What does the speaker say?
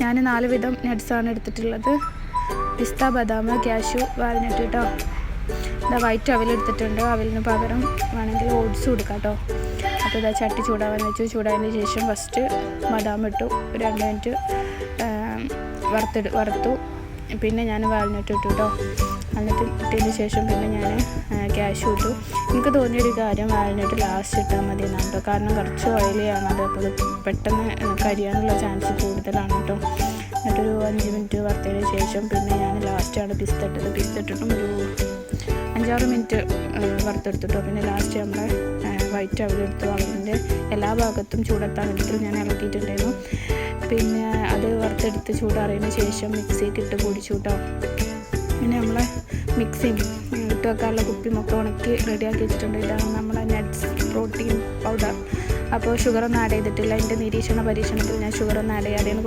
ഞാൻ 4 വിധം നട്ട്സാണ് എടുത്തിട്ടുള്ളത്. പിസ്ത, ബദാം, കാഷ്യൂ, വാൽനട്ട് കേട്ടോ. ഇതാ വൈറ്റ് അവലെടുത്തിട്ടുണ്ട്. അവലിന് പകരം വേണമെങ്കിൽ ഓട്സ് കൊടുക്കാം കേട്ടോ. അപ്പോൾ ഇതാ ചട്ടി ചൂടാവാൻ വെച്ചു. ചൂടായതിന് ശേഷം ഫസ്റ്റ് ബദാം ഇട്ടു, 2 മിനിറ്റ് വറുത്തു. പിന്നെ ഞാൻ വാൽനട്ട് ഇട്ടു കേട്ടോ. വാൽനട്ട് ഇട്ടതിന് ശേഷം പിന്നെ ഞാൻ കാഷ്യൂ ഇട്ടു. എനിക്ക് തോന്നിയൊരു കാര്യം വാൽനട്ട് ലാസ്റ്റ് ഇട്ടാൽ മതി എന്നാണ് കേട്ടോ. കാരണം കുറച്ച് ഓയിലിയാണ് അത്, അപ്പോൾ പെട്ടെന്ന് കരിയാനുള്ള ചാൻസ് കൂടുതലാണ് കേട്ടോ. എന്നിട്ടൊരു 5 മിനിറ്റ് വറുത്തതിന് ശേഷം പിന്നെ ഞാൻ ലാസ്റ്റാണ് പിസ്ത ഇട്ടത്. പിസ്ത ഇട്ടിട്ടും ഒരു 5-6 മിനിറ്റ് വറുത്തെടുത്തിട്ടോ. പിന്നെ ലാസ്റ്റ് നമ്മുടെ വൈറ്റ് അവലെടുത്തു. അവലിൻ്റെ എല്ലാ ഭാഗത്തും ചൂടെത്താൻ വേണ്ടിയിട്ട് ഞാൻ ഇളക്കിയിട്ടുണ്ടായിരുന്നു. പിന്നെ അത് വറുത്തെടുത്ത് ചൂടാറിയതിന് ശേഷം മിക്സിക്ക് ഇട്ട് പൊടിച്ചു കേട്ടോ. പിന്നെ നമ്മളെ മിക്സിയും ഇട്ട് വെക്കാനുള്ള കുപ്പിയുമൊക്കെ ഉണക്കി റെഡിയാക്കി വെച്ചിട്ടുണ്ട്. ഇതാണ് നമ്മളെ നട്ട്സ് പ്രോട്ടീൻ പൗഡർ. അപ്പോൾ ഷുഗറൊന്നും ആഡ് ചെയ്തിട്ടില്ല. എൻ്റെ പരീക്ഷണത്തിൽ ഞാൻ ഷുഗറൊന്നും ആഡ് ചെയ്യാതെയാണ്